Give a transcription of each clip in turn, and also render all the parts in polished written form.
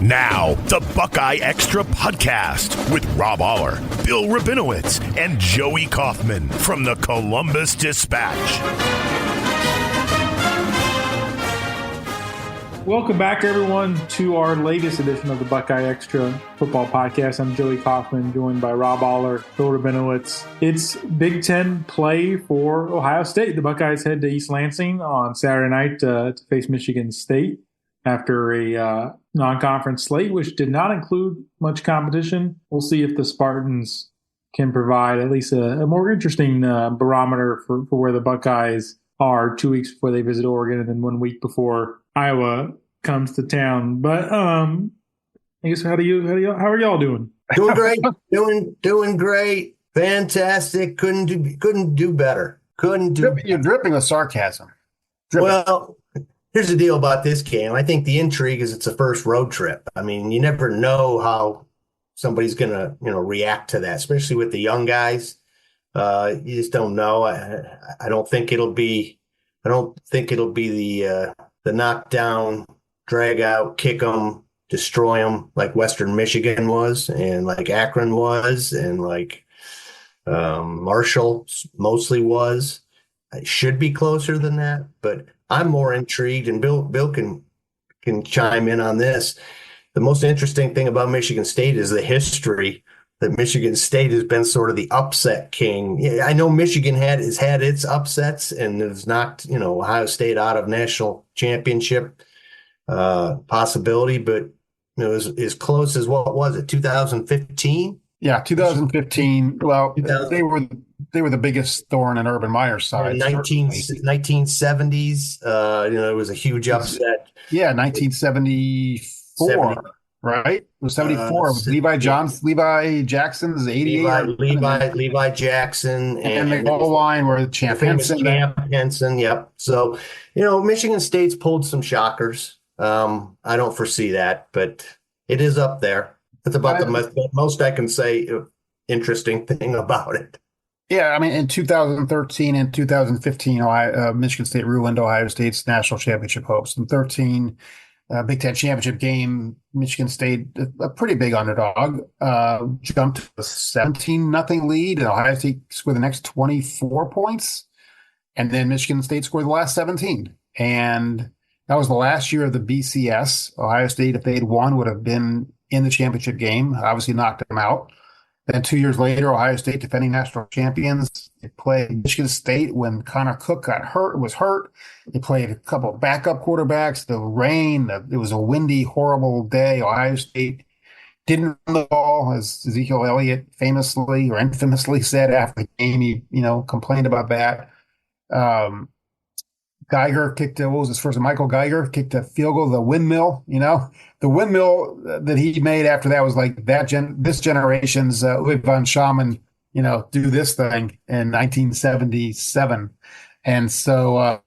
Now, the Buckeye Extra podcast with Rob Oller, Bill Rabinowitz, and Joey Kaufman from the Columbus Dispatch. Welcome back, everyone, to our latest edition of the Buckeye Extra football podcast. I'm Joey Kaufman, joined by Rob Oller, Bill Rabinowitz. It's Big Ten play for Ohio State. The Buckeyes head to East Lansing on Saturday night to face Michigan State after a non-conference slate, which did not include much competition. We'll see if the Spartans can provide at least a more interesting barometer for where the Buckeyes are 2 weeks before they visit Oregon and then 1 week before Iowa comes to town. But I guess how are y'all doing? Doing great. doing great. Fantastic. Couldn't do better. You're dripping with sarcasm. Well, here's the deal about this game. I think the intrigue is it's a first road trip. I mean, you never know how somebody's gonna, react to that, especially with the young guys. You just don't know. I don't think it'll be the knockdown, drag out, kick them, destroy them like Western Michigan was, and like Akron was, and like Marshall mostly was. It should be closer than that, but I'm more intrigued, and Bill can chime in on this. The most interesting thing about Michigan State is the history that Michigan State has been sort of the upset king. Yeah, I know Michigan has had its upsets and has knocked, Ohio State out of national championship possibility, but as close as what was it, 2015? Yeah, 2015. Well, they were the biggest thorn in Urban Meyer's side. 1970s, it was a huge upset. Yeah, 1974. Right? It was 74. It was Levi Jackson's 88. Levi Jackson. And the goal line were Champ Henson. Yep. So, Michigan State's pulled some shockers. I don't foresee that, but it is up there. That's about the most I can say interesting thing about it. Yeah, I mean, in 2013 and 2015, Michigan State ruined Ohio State's national championship hopes. In 2013, Big Ten championship game, Michigan State, a pretty big underdog, jumped to a 17-0 lead, and Ohio State scored the next 24 points, and then Michigan State scored the last 17. And that was the last year of the BCS. Ohio State, if they had won, would have been in the championship game, obviously knocked them out. Then 2 years later, Ohio State, defending national champions, they played Michigan State when Connor Cook was hurt. They played a couple of backup quarterbacks, the rain, it was a windy, horrible day. Ohio State didn't run the ball, as Ezekiel Elliott famously or infamously said after the game. He, complained about that. Geiger kicked Michael Geiger kicked a field goal, the windmill, the windmill that he made after that was like this generation's Uwe von Schamann, do this thing in 1977. And so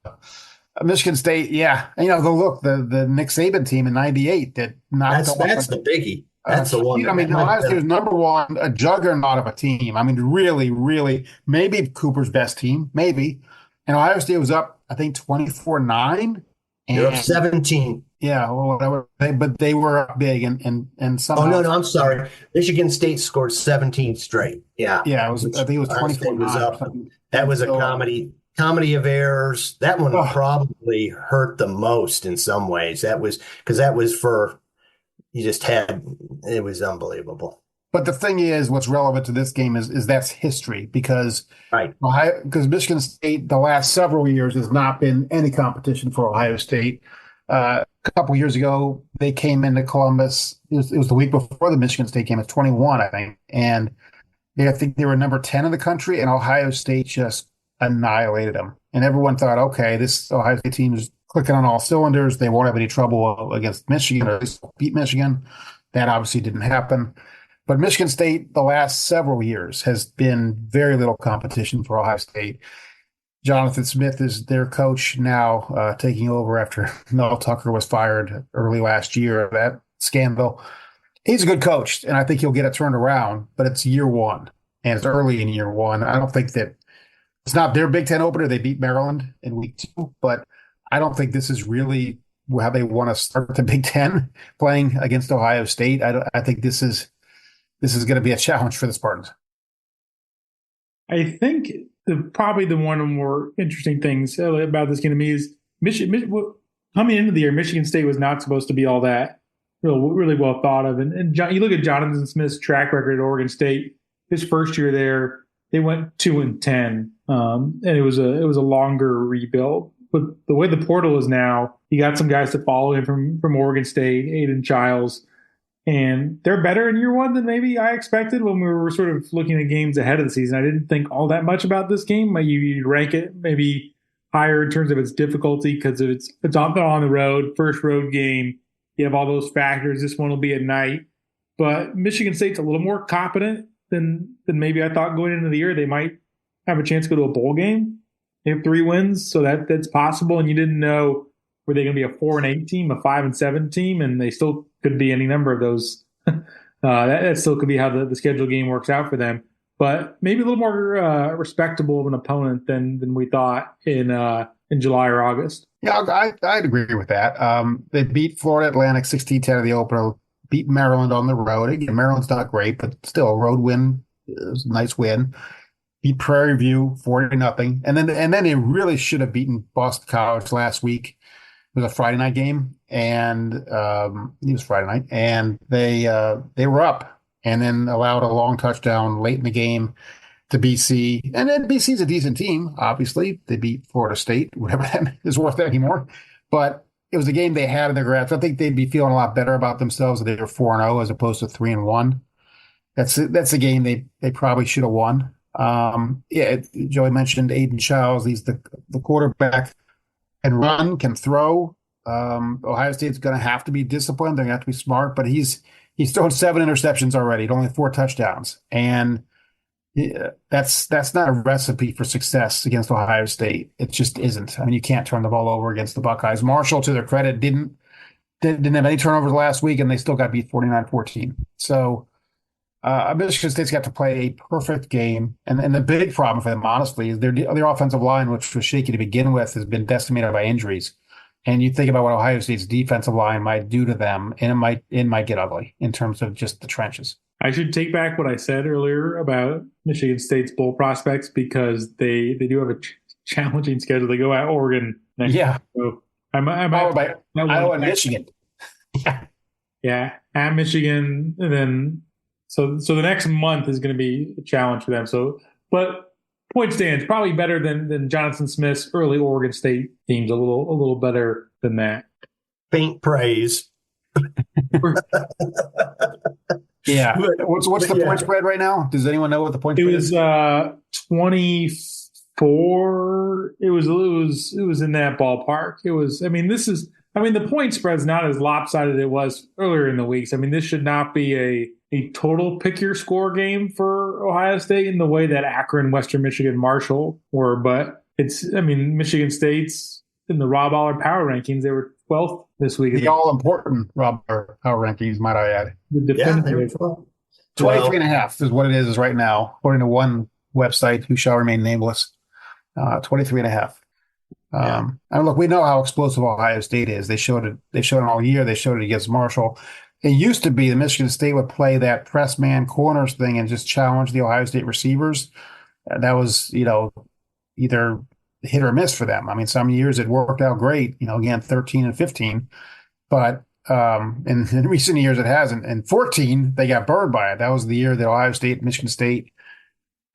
Michigan State, yeah. And, the Nick Saban team in 98 that knocked that's the biggie. That's the one. Ohio State was number one, a juggernaut of a team. I mean, really, really, maybe Cooper's best team, maybe. And Ohio State was up, I think, 24-9. They're up 17. Yeah, well, whatever. But they were up big, and somehow. Oh no, I'm sorry. Michigan State scored 17 straight. Yeah, yeah. I think it was 24-9. That was a comedy of errors. That one probably hurt the most in some ways. It was unbelievable. But the thing is, what's relevant to this game is that's history, because Michigan State the last several years has not been any competition for Ohio State. A couple years ago, they came into Columbus. It was the week before the Michigan State game. It's 21, I think, and I think they were number 10 in the country, and Ohio State just annihilated them. And everyone thought, okay, this Ohio State team is clicking on all cylinders. They won't have any trouble against Michigan, or at least beat Michigan. That obviously didn't happen. But Michigan State, the last several years, has been very little competition for Ohio State. Jonathan Smith is their coach now, taking over after Mel Tucker was fired early last year of that scandal. He's a good coach, and I think he'll get it turned around, but it's year one, and it's early in year one. I don't think that it's not their Big Ten opener. They beat Maryland in week 2, but I don't think this is really how they want to start the Big Ten playing against Ohio State. I think this is going to be a challenge for the Spartans. I think probably the one of the more interesting things about this game to me is coming into the year, Michigan State was not supposed to be all that really well thought of. And you look at Jonathan Smith's track record at Oregon State. His first year there, they went 2-10, and it was a longer rebuild. But the way the portal is now, you got some guys to follow him from Oregon State, Aiden Childs, and they're better in year one than maybe I expected when we were sort of looking at games ahead of the season. I didn't think all that much about this game. You'd rank it maybe higher in terms of its difficulty because it's on the road, first road game. You have all those factors. This one will be at night. But Michigan State's a little more competent than maybe I thought going into the year. They might have a chance to go to a bowl game. They have 3 wins, so that's possible. And you didn't know, were they going to be a 4-8 team, a 5-7 team, and they still could be any number of those. That still could be how the schedule game works out for them. But maybe a little more respectable of an opponent than we thought in July or August. Yeah, I'd agree with that. They beat Florida Atlantic 16-10 of the opener, beat Maryland on the road. Again, Maryland's not great, but still a road win. It was a nice win. Beat Prairie View 40-0. And then they really should have beaten Boston College last week. It was a Friday night game, and it was Friday night, and they were up and then allowed a long touchdown late in the game to BC. And then BC's a decent team, obviously. They beat Florida State, whatever that is worth anymore. But it was a game they had in their grasp. I think they'd be feeling a lot better about themselves if they were 4-0 as opposed to 3-1. That's a game they probably should have won. Joey mentioned Aiden Childs. He's the quarterback. Can run, can throw. Ohio State's going to have to be disciplined. They're going to have to be smart. But he's thrown 7 interceptions already, only 4 touchdowns, and that's not a recipe for success against Ohio State. It just isn't. I mean, you can't turn the ball over against the Buckeyes. Marshall, to their credit, didn't have any turnovers last week, and they still got beat 49-14. So Michigan State's got to play a perfect game, and the big problem for them, honestly, is their offensive line, which was shaky to begin with, has been decimated by injuries. And you think about what Ohio State's defensive line might do to them, and it might get ugly in terms of just the trenches. I should take back what I said earlier about Michigan State's bowl prospects because they do have a challenging schedule. They go at Oregon next year. So I'm by Iowa and Michigan. Yeah, at Michigan, and then so the next month is going to be a challenge for them. So, but point stands, probably better than Jonathan Smith's early Oregon State teams. A little better than that. Faint praise. Yeah. What's the point spread right now? Does anyone know what the point spread is? It was 24. It was in that ballpark. It was. The point spread's not as lopsided as it was earlier in the weeks. I mean, this should not be a total pick your score game for Ohio State in the way that Akron, Western Michigan, Marshall were. But Michigan State's in the Rob Oller power rankings. They were 12th this week. The all-important Rob Oller power rankings, might I add. The definitive. 23.5 is what it is right now, according to one website who shall remain nameless. 23.5. And look, we know how explosive Ohio State is. They showed it all year. They showed it against Marshall. It used to be that Michigan State would play that press man corners thing and just challenge the Ohio State receivers. That was, either hit or miss for them. I mean, some years it worked out great, again, 13 and 15. But in recent years it hasn't. And 14, they got burned by it. That was the year that Ohio State, Michigan State,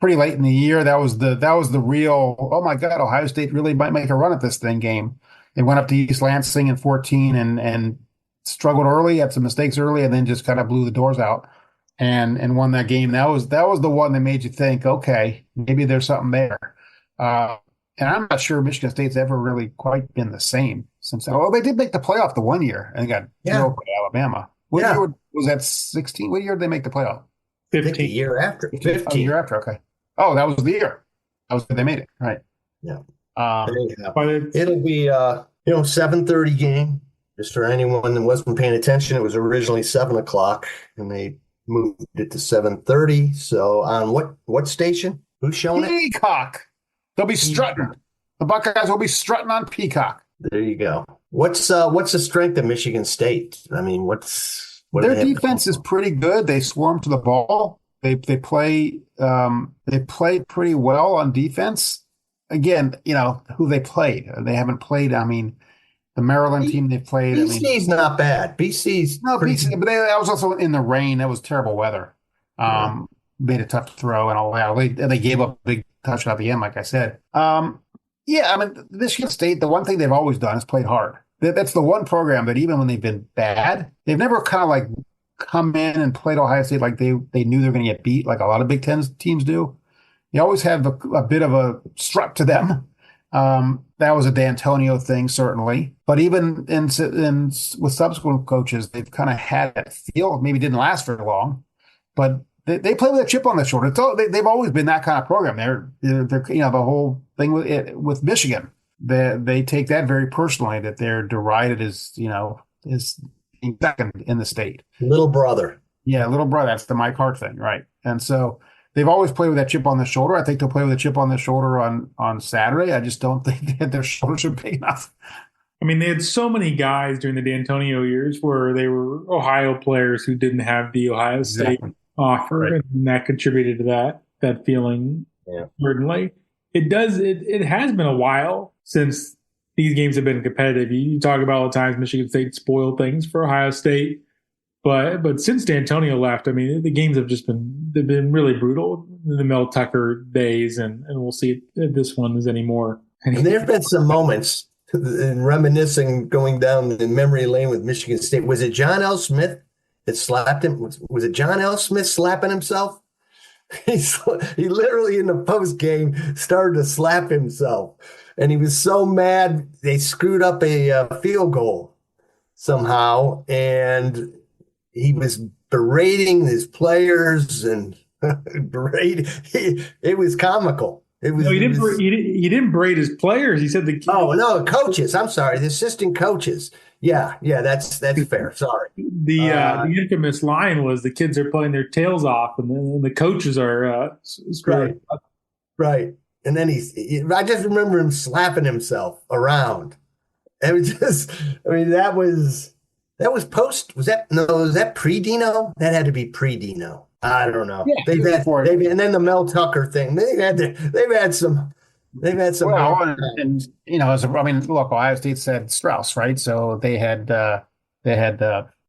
pretty late in the year, that was the real, oh my God, Ohio State really might make a run at this thing game. They went up to East Lansing in 14 and struggled early, had some mistakes early, and then just kind of blew the doors out and won that game. That was the one that made you think, okay, maybe there's something there. And I'm not sure Michigan State's ever really quite been the same since then. Well, they did make the playoff the one year and got 0 by Alabama. What year was that? 16? What year did they make the playoff? 15. The year after. 15. Oh, the year after, okay. Oh, that was the year. That was when they made it, right? Yeah. But it'll be 7:30 game. Just for anyone that wasn't paying attention, it was originally 7:00, and they moved it to 7:30. So on what station? Who's showing it? Peacock. They'll be strutting. The Buckeyes will be strutting on Peacock. There you go. What's the strength of Michigan State? I mean, what their defense is pretty good. They swarm to the ball. They play pretty well on defense. Again, who they played. They haven't played. I mean, the Maryland team they played. BC's not bad. BC's BC, but that was also in the rain. That was terrible weather. Made it tough to throw and all that. They gave up a big touchdown at the end, like I said. Yeah, I mean, Michigan State, the one thing they've always done is played hard. That's the one program that even when they've been bad, they've never kind of like come in and played Ohio State like they knew they were going to get beat, like a lot of Big Ten teams do. They always have a bit of a strut to them. That was a D'Antonio thing, certainly. But even with subsequent coaches, they've kind of had that feel. Maybe didn't last very long, but they play with a chip on their shoulder. They've always been that kind of program. They're the whole thing with Michigan. They take that very personally, that they're derided as second in the state. Little brother. Yeah, little brother. That's the Mike Hart thing, right? And so they've always played with that chip on their shoulder. I think they'll play with a chip on their shoulder on Saturday. I just don't think that their shoulders are big enough. I mean, they had so many guys during the D'Antonio years where they were Ohio players who didn't have the Ohio State offer, right. And that contributed to that feeling. Yeah. Certainly, it has been a while since these games have been competitive. You talk about all the times Michigan State spoiled things for Ohio State, but since D'Antonio left, I mean, the games have they've been really brutal in the Mel Tucker days, and we'll see if this one is any more. And there have been some moments in reminiscing, going down the memory lane with Michigan State. Was it John L. Smith that slapped him? Was it John L. Smith slapping himself? He literally in the post game started to slap himself, and he was so mad they screwed up a field goal somehow, and he was berating his players and berating. It was comical. It was. No, he didn't berate his players. He said coaches. I'm sorry, the assistant coaches. Yeah, that's fair. Sorry. The infamous line was the kids are playing their tails off, and then the coaches are right. And then I just remember him slapping himself around. It was just, I mean, that was post. Was that pre-Dino? That had to be pre-Dino. I don't know. Yeah, and then the Mel Tucker thing. They've had some. Well, and look, Ohio State said Strauss, right? So they had I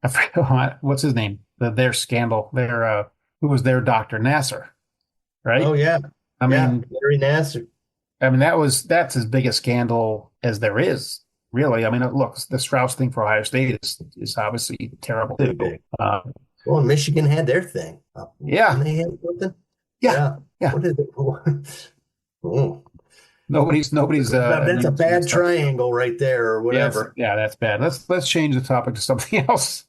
forget what's his name? Their scandal. Who was their doctor? Nasser, right? Oh yeah. I mean, Larry Nasser. I mean, that's as big a scandal as there is, really. I mean, look, the Strauss thing for Ohio State is obviously terrible. Well, Michigan had their thing. Yeah. They had something. Yeah. What is it? Oh. Nobody's. That's a bad triangle right there, or whatever. Yeah, that's bad. Let's change the topic to something else.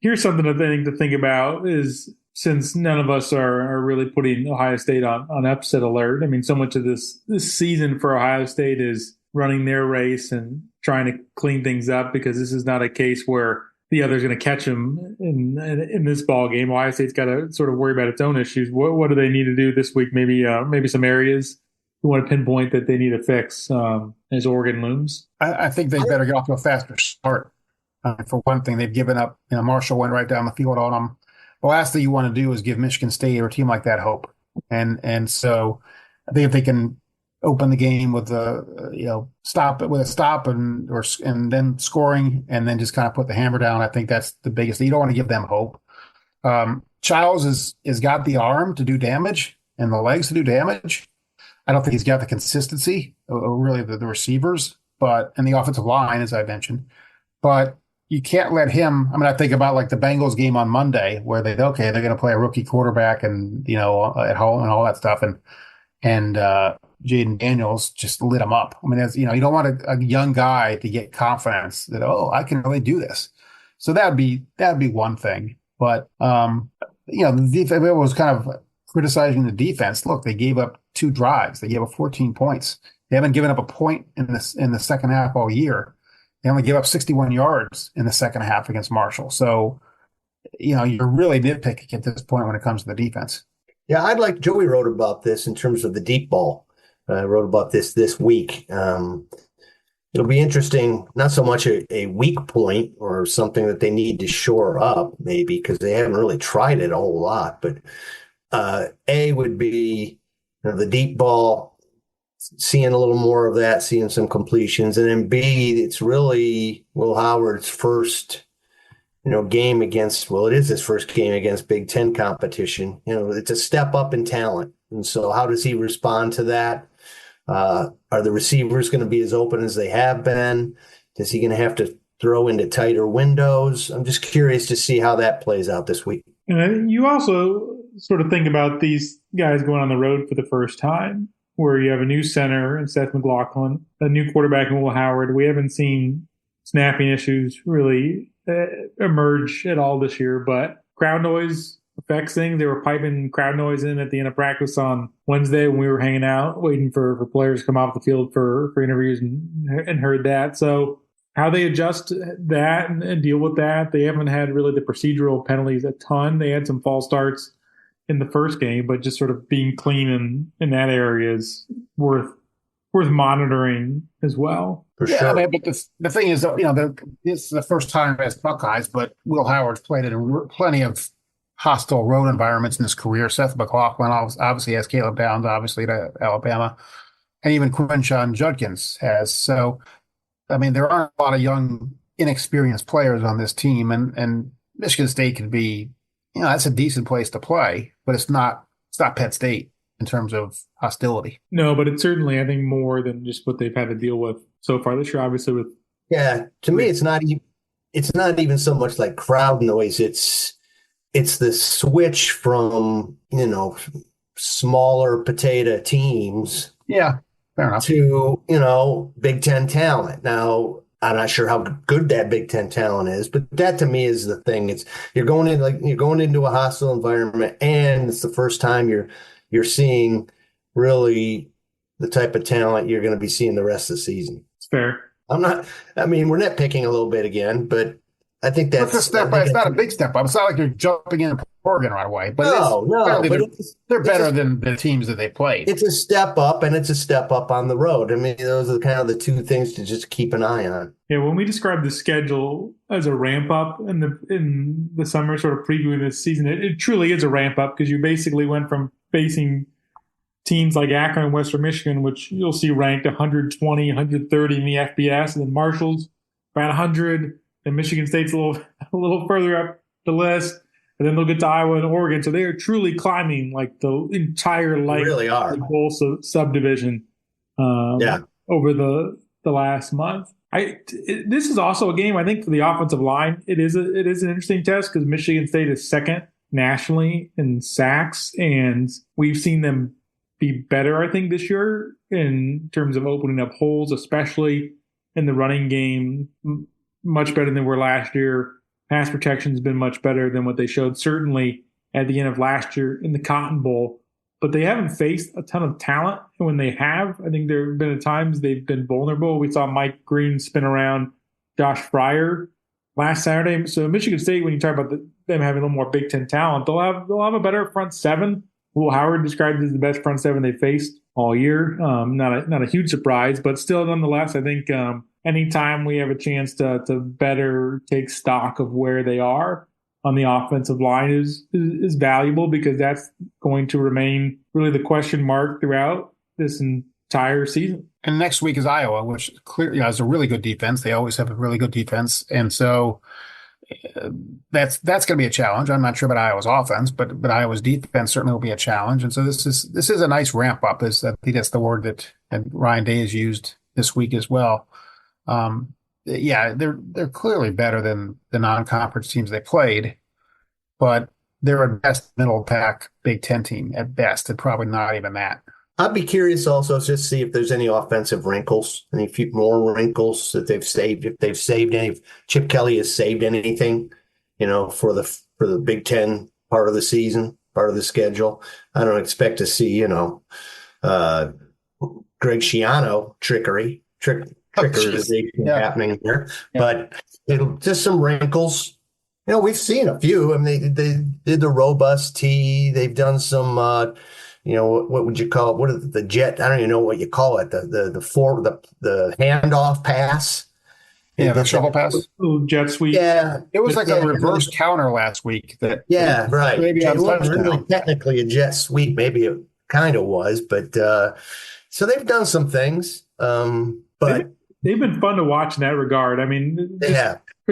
Here's something to think about is, since none of us are really putting Ohio State on upset alert. I mean, so much of this season for Ohio State is running their race and trying to clean things up, because this is not a case where the other's going to catch them in this ball game. Ohio State's got to sort of worry about its own issues. What do they need to do this week? Maybe some areas you want to pinpoint that they need to fix as Oregon looms. I think they better get off to a faster start. For one thing, they've given up. Marshall went right down the field on them. The last thing you want to do is give Michigan State or a team like that hope. And so I think if they can open the game with a stop and then scoring, and then just kind of put the hammer down, I think that's the biggest thing. You don't want to give them hope. Childs has got the arm to do damage and the legs to do damage. I don't think he's got the consistency, really, the receivers, and the offensive line, as I mentioned. But you can't let him. I mean, I think about like the Bengals game on Monday, where they're going to play a rookie quarterback and at home and all that stuff, and Jaden Daniels just lit him up. I mean, you don't want a young guy to get confidence that, I can really do this. So that'd be one thing. But the defense was kind of criticizing the defense. Look, they gave up 2 drives. They gave up 14 points. They haven't given up a point in the second half all year. They only gave up 61 yards in the second half against Marshall. So, you're really nitpicking at this point when it comes to the defense. Yeah, Joey wrote about this in terms of the deep ball. Wrote about this week. it'll be interesting, not so much a weak point or something that they need to shore up, maybe, because they haven't really tried it a whole lot. But A would be the deep ball, seeing a little more of that, seeing some completions. And then B, it's really Will Howard's first game against, it is his first game against Big Ten competition. It's a step up in talent. And so how does he respond to that? Are the receivers going to be as open as they have been? Is he going to have to throw into tighter windows? I'm just curious to see how that plays out this week. And you also sort of think about these guys going on the road for the first time, where you have a new center in Seth McLaughlin, a new quarterback in Will Howard. We haven't seen snapping issues really emerge at all this year, but crowd noise affects things. They were piping crowd noise in at the end of practice on Wednesday when we were hanging out, waiting for players to come off the field for interviews and heard that. So how they adjust that and deal with that, they haven't had really the procedural penalties a ton. They had some false starts in the first game, but just sort of being clean in that area is worth monitoring as well. For sure. I mean, but the thing is, this is the first time as Buckeyes, but Will Howard's played in plenty of hostile road environments in his career. Seth McLaughlin obviously has, Caleb Downs obviously to Alabama, and even Quinshawn Judkins has. So, I mean, there aren't a lot of young, inexperienced players on this team, and Michigan State can be, that's a decent place to play, but it's not Penn State in terms of hostility. No, but it's certainly, I think, more than just what they've had to deal with so far this year. Obviously, with to me, it's not even so much like crowd noise. It's the switch from smaller potato teams, fair enough, to Big Ten talent. Now, I'm not sure how good that Big Ten talent is, but that to me is the thing. It's you're going into a hostile environment, and it's the first time you're seeing really the type of talent you're going to be seeing the rest of the season. It's fair. We're nitpicking a little bit again, but I think that's a step up. It's not a big step up. It's not like you're jumping in Oregon right away. But they're better than the teams that they played. It's a step up, and it's a step up on the road. I mean, those are kind of the two things to just keep an eye on. Yeah, when we describe the schedule as a ramp up in the summer, sort of previewing this season, it truly is a ramp up because you basically went from facing teams like Akron and Western Michigan, which you'll see ranked 120, 130 in the FBS, and then Marshall's around 100. And Michigan State's a little further up the list, and then they'll get to Iowa and Oregon. So they are truly climbing like the entire bowl subdivision over the last month. This is also a game, I think, for the offensive line. It is an interesting test because Michigan State is second nationally in sacks, and we've seen them be better, I think, this year in terms of opening up holes, especially in the running game. Much better than they were last year. Pass protection has been much better than what they showed, certainly at the end of last year in the Cotton Bowl. But they haven't faced a ton of talent. And when they have, I think there have been at times they've been vulnerable. We saw Mike Green spin around Josh Fryer last Saturday. So Michigan State, when you talk about them having a little more Big Ten talent, they'll have a better front seven. Will Howard described it as the best front seven they faced all year. Not a huge surprise, but still, nonetheless, I think anytime we have a chance to better take stock of where they are on the offensive line is valuable because that's going to remain really the question mark throughout this entire season. And next week is Iowa, which clearly has a really good defense. They always have a really good defense, and so that's going to be a challenge. I'm not sure about Iowa's offense, but Iowa's defense certainly will be a challenge. And so this is a nice ramp up. I think that's the word that Ryan Day has used this week as well. They're clearly better than the non-conference teams they played, but they're a best middle pack Big Ten team at best, and probably not even that. I'd be curious also to just see if there's any offensive wrinkles, any few more wrinkles that they've saved. If they've saved any, if Chip Kelly has saved anything, for the Big Ten part of the season, part of the schedule. I don't expect to see, Greg Schiano trickery happening there, but it'll just some wrinkles. We've seen a few. I mean, they did the robust tee. They've done some what would you call it? What is the jet? I don't even know what you call it. The handoff pass. Yeah, the shovel pass. Little jet sweep. Yeah, it was like a reverse counter last week. Right. Maybe It wasn't really technically a jet sweep. Maybe it kind of was, but so they've done some things. But they've been fun to watch in that regard. I mean,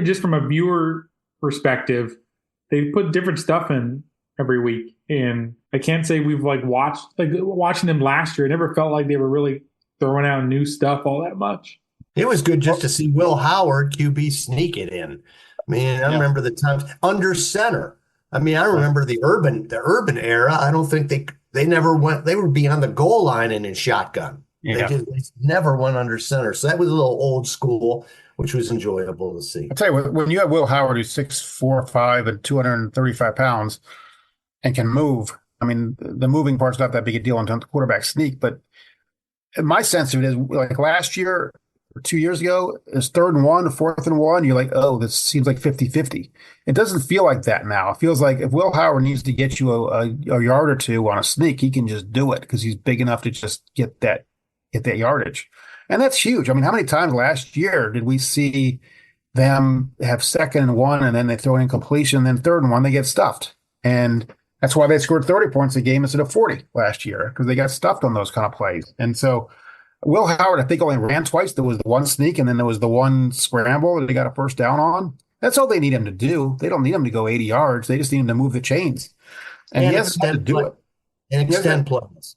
just from a viewer perspective, they put different stuff in every week, and I can't say we've watching them last year. It never felt like they were really throwing out new stuff all that much. It was good just to see Will Howard, QB, sneak it in. I mean, I remember the times under center. I mean, I remember the urban era. I don't think they never went. They would be on the goal line and in shotgun. Yeah. They never went under center. So that was a little old school, which was enjoyable to see. I'll tell you, when you have Will Howard, who's 6'4", and 235 pounds and can move, I mean, the moving part's not that big a deal until the quarterback sneak. But my sense of it is, like last year or 2 years ago, it's 3rd and 1, 4th and 1. You're like, oh, this seems like 50-50. It doesn't feel like that now. It feels like if Will Howard needs to get you a yard or two on a sneak, he can just do it because he's big enough to just get that yardage. And that's huge. I mean, how many times last year did we see them have 2nd and 1 and then they throw an incompletion, and then 3rd and 1, they get stuffed? And that's why they scored 30 points a game instead of 40 last year, because they got stuffed on those kind of plays. And so Will Howard, I think, only ran twice. There was the one sneak, and then there was the one scramble that they got a first down on. That's all they need him to do. They don't need him to go 80 yards. They just need him to move the chains. And he hasn't had to do it. And extend plays.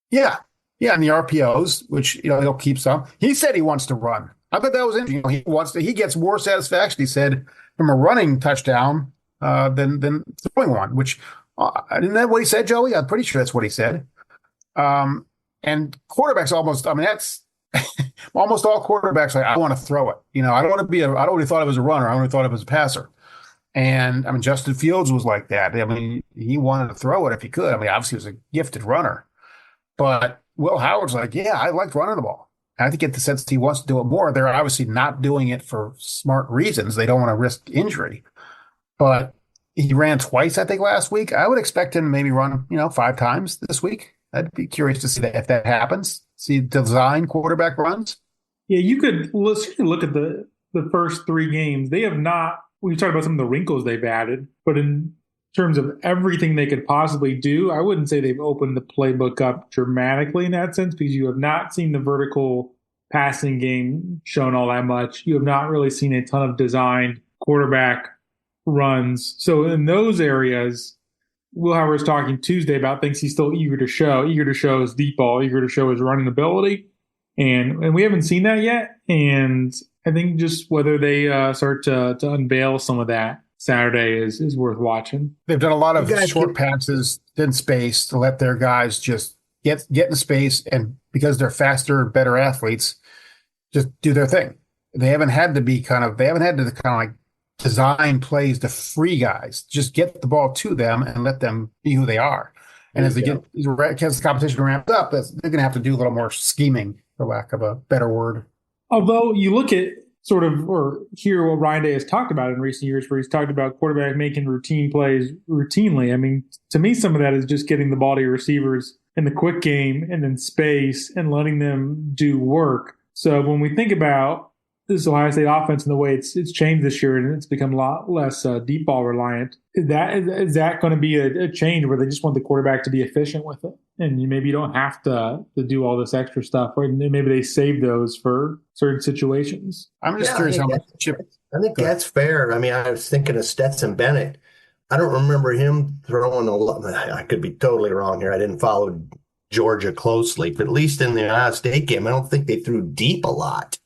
Yeah. Yeah, and the RPOs, which, he'll keep some. He said he wants to run. I thought that was interesting. He gets more satisfaction, he said, from a running touchdown than throwing one, which, isn't that what he said, Joey? I'm pretty sure that's what he said. And quarterbacks that's almost all quarterbacks. Like, I want to throw it. I don't want to be I don't really thought of as a runner. I only thought of as a passer. And I mean, Justin Fields was like that. I mean, he wanted to throw it if he could. I mean, obviously he was a gifted runner, but Will Howard's like, yeah, I like running the ball. I think get the sense that he wants to do it more. They're obviously not doing it for smart reasons. They don't want to risk injury, but he ran twice, I think, last week. I would expect him to maybe run, 5 times this week. I'd be curious to see that if that happens. See design quarterback runs. Yeah, you could look at the first 3 games. They have not. We talked about some of the wrinkles they've added, but in terms of everything they could possibly do, I wouldn't say they've opened the playbook up dramatically in that sense, because you have not seen the vertical passing game shown all that much. You have not really seen a ton of designed quarterback runs. So in those areas, Will Howard was talking Tuesday about things he's still eager to show his deep ball, eager to show his running ability. And we haven't seen that yet. And I think just whether they start to unveil some of that Saturday is worth watching. They've done a lot of short passes in space to let their guys just get in space, and because they're faster, better athletes, just do their thing. They haven't had to like design plays to free guys. Just get the ball to them and let them be who they are. And as the competition ramps up, they're going to have to do a little more scheming, for lack of a better word. Although you look at or hear what Ryan Day has talked about in recent years, where he's talked about quarterback making routine plays routinely. I mean, to me, some of that is just getting the ball to your receivers in the quick game and then space and letting them do work. So when we think about this Ohio State offense and the way it's changed this year, and it's become a lot less deep ball reliant, is that going to be a change where they just want the quarterback to be efficient with it? And maybe you don't have to do all this extra stuff, or maybe they save those for certain situations. I'm just curious how much. I think that's fair. I mean, I was thinking of Stetson Bennett. I don't remember him throwing a lot. I could be totally wrong here. I didn't follow Georgia closely, but at least in the Ohio State game, I don't think they threw deep a lot.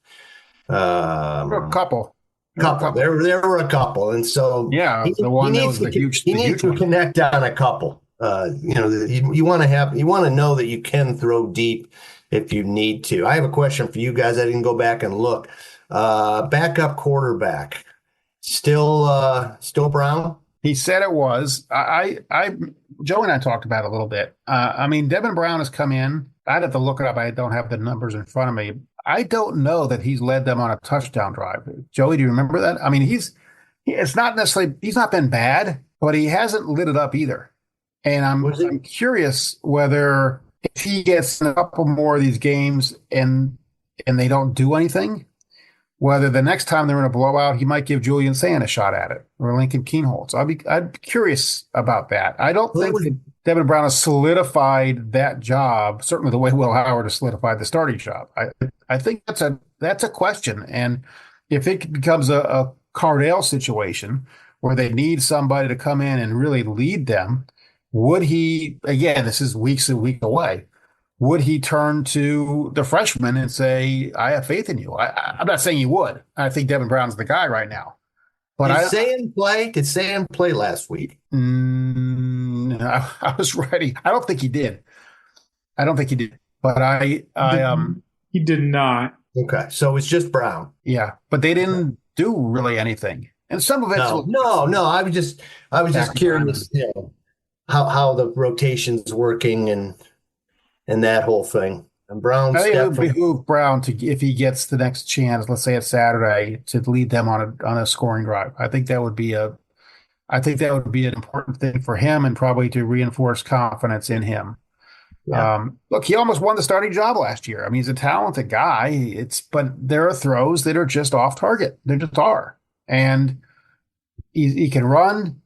A couple. There were a couple, and so the one that was the huge. He needs to connect on a couple. You want to know that you can throw deep if you need to. I have a question for you guys. I didn't go back and look. Backup quarterback, still Brown. He said it was. Joe and I talked about it a little bit. I mean, Devin Brown has come in. I'd have to look it up. I don't have the numbers in front of me. I don't know that he's led them on a touchdown drive. Joey, do you remember that? I mean, he's not been bad, but he hasn't lit it up either. And I'm curious whether if he gets a couple more of these games and they don't do anything, whether the next time they're in a blowout, he might give Julian Sand a shot at it or Lincoln Keenholz. I'd be curious about that. I don't think that Devin Brown has solidified that job, certainly the way Will Howard has solidified the starting job. I think that's a question. And if it becomes a Cardale situation where they need somebody to come in and really lead them, would he, again, this is weeks and weeks away, would he turn to the freshman and say, I have faith in you? I'm not saying he would. I think Devin Brown's the guy right now. But Did Sand play last week? I was ready. I don't think he did. But he did not. Okay, so it's just Brown. Yeah, but they didn't do really anything. And some of it. No. I was just curious, how the rotation's working and that whole thing. And Brown's I think it would behoove Brown to, if he gets the next chance, let's say it's Saturday, to lead them on a scoring drive. I think that would be an important thing for him and probably to reinforce confidence in him. Yeah. Look, he almost won the starting job last year. I mean, he's a talented guy. But there are throws that are just off target. They just are. And he can run.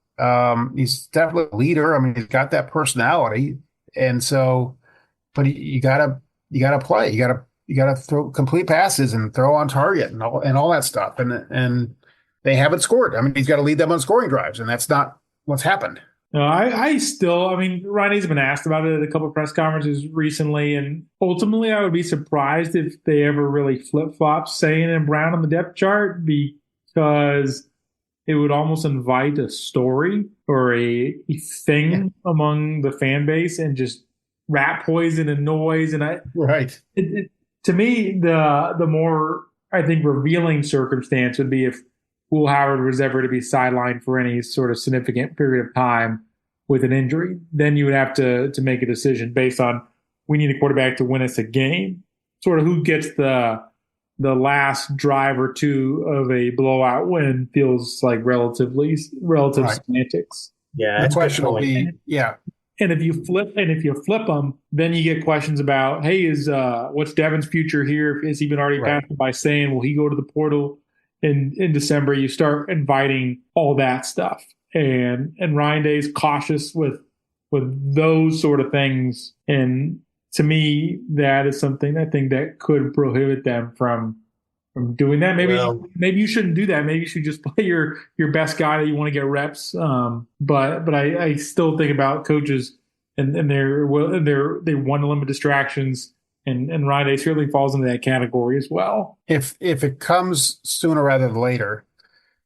He's definitely a leader. I mean, he's got that personality. And so, but you gotta play. You gotta throw complete passes and throw on target and all that stuff. And they haven't scored. I mean, he's got to lead them on scoring drives, and that's not what's happened. No, Ronnie's been asked about it at a couple of press conferences recently, and ultimately I would be surprised if they ever really flip-flop Sand and Brown on the depth chart, because it would almost invite a story or a thing among the fan base and just rat poison and noise. And to me, the more, I think, revealing circumstance would be if Will Howard was ever to be sidelined for any sort of significant period of time with an injury. Then you would have to make a decision based on, we need a quarterback to win us a game. Sort of who gets the last drive or two of a blowout win feels like relative semantics. Yeah, the question will be, And if you flip them, then you get questions about, hey, what's Devin's future here? Has he been already passed by Sand? Will he go to the portal in December? You start inviting all that stuff. And Ryan Day is cautious with those sort of things. And to me, that is something I think that could prohibit them from doing that. Maybe you shouldn't do that. Maybe you should just play your best guy that you want to get reps. But I still think about coaches and they want to limit distractions, and Ryan Day certainly falls into that category as well. If it comes sooner rather than later,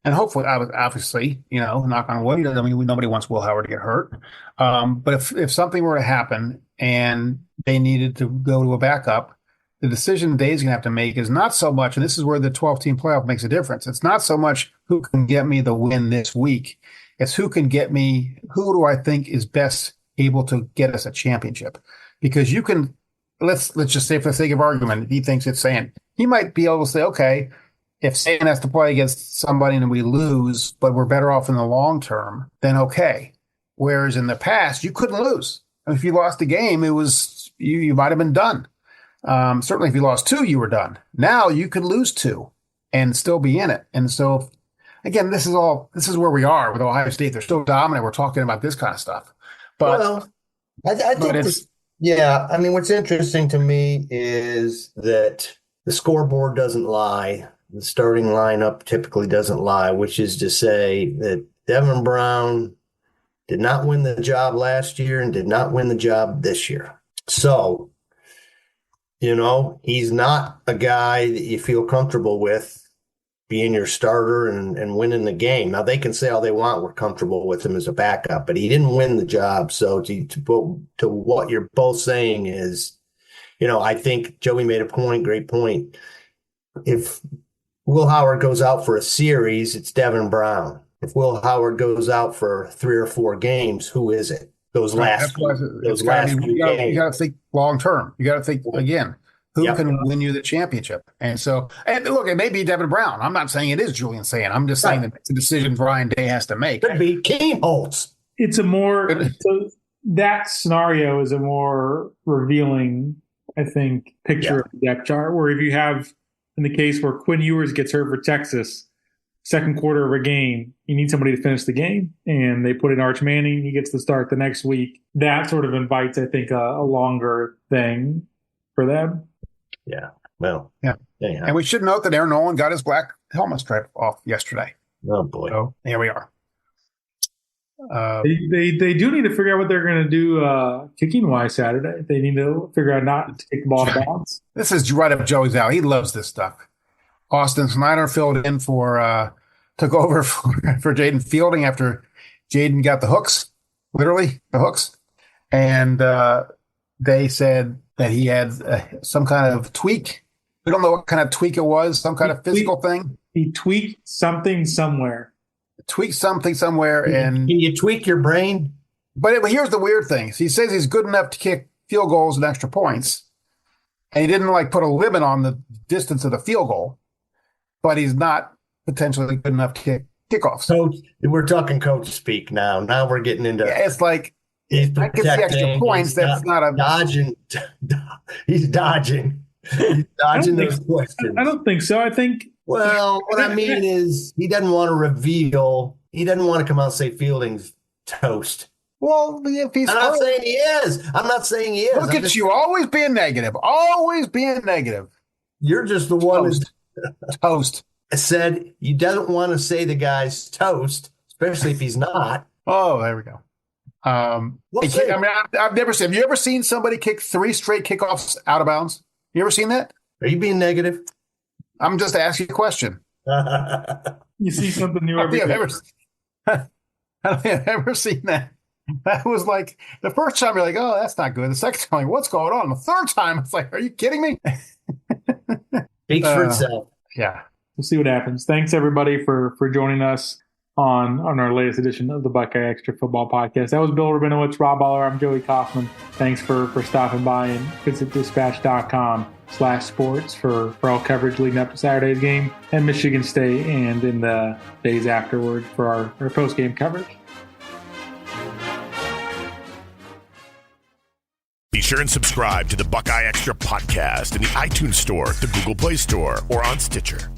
and hopefully, obviously, knock on wood, nobody wants Will Howard to get hurt. But if something were to happen and they needed to go to a backup, the decision Dave's going to have to make is not so much, and this is where the 12-team playoff makes a difference. It's not so much who can get me the win this week. It's who do I think is best able to get us a championship? Because you can, let's just say for the sake of argument, he thinks it's Sand. He might be able to say, okay, if Sand has to play against somebody and we lose, but we're better off in the long term, then okay. Whereas in the past, you couldn't lose. If you lost a game, it was you might have been done. Certainly, if you lost 2, you were done. Now you could lose 2 and still be in it. And so, again, this is where we are with Ohio State. They're still dominant. We're talking about this kind of stuff. But I think what's interesting to me is that the scoreboard doesn't lie. The starting lineup typically doesn't lie, which is to say that Devin Brown did not win the job last year and did not win the job this year. So, he's not a guy that you feel comfortable with being your starter and winning the game. Now, they can say all they want, we're comfortable with him as a backup, but he didn't win the job. So to what you're both saying is, I think Joey made a great point. If Will Howard goes out for a series, it's Devin Brown. If Will Howard goes out for 3 or 4 games, who is it? Those last few games. You got to think long term. You got to think again. Who can win you the championship? And look, it may be Devin Brown. I'm not saying it is Julian Sand. I'm just saying that it's a decision Ryan Day has to make. Could be Keenholz. It's that scenario is a more revealing, I think, picture of the depth chart, where if you have, in the case where Quinn Ewers gets hurt for Texas, second quarter of a game, you need somebody to finish the game, and they put in Arch Manning, he gets to start the next week. That sort of invites, I think, a longer thing for them. Yeah. Well, yeah. And we should note that Aaron Nolan got his black helmet stripe off yesterday. Oh, boy. So here we are. They do need to figure out what they're going to do kicking wise Saturday. They need to figure out not to kick the ball to bounds. This is right up Joey's alley. He loves this stuff. Austin Snyder filled in took over for Jaden Fielding after Jaden got the hooks, literally the hooks. And they said that he had some kind of tweak. We don't know what kind of tweak it was, some kind of physical thing. He tweaked something somewhere. Tweak something somewhere. And can you tweak your brain? But here's the weird thing. He says he's good enough to kick field goals and extra points. And he didn't put a limit on the distance of the field goal, but he's not potentially good enough to kick kickoffs. Coach, we're talking coach speak now. Now we're getting into it's like he's the extra points. That's not a dodging. He's dodging. He's dodging those questions. I don't think so. I think. Well, what I mean is he doesn't want to reveal. He doesn't want to come out and say Fielding's toast. Well, if he's I'm not saying he is. I'm not saying he is. Look at you, always being negative. Always being negative. You're just the one who's toast. Said you doesn't want to say the guy's toast, especially if he's not. Oh, there we go. I've never seen. Have you ever seen somebody kick 3 straight kickoffs out of bounds? You ever seen that? Are you being negative? I'm just asking a question. You see something new every day. I don't think I've ever seen that. That was like the first time you're like, oh, that's not good. The second time, what's going on? The third time, it's like, are you kidding me? Speaks for itself. Yeah. We'll see what happens. Thanks everybody for joining us on our latest edition of the Buckeye Extra Football Podcast. That was Bill Rabinowitz, Rob Oller. I'm Joey Kaufman. Thanks for stopping by, and visit dispatch.com/sports for all coverage leading up to Saturday's game and Michigan State, and in the days afterward for our post-game coverage. Be sure and subscribe to the Buckeye Extra podcast in the iTunes Store, the Google Play Store, or on Stitcher.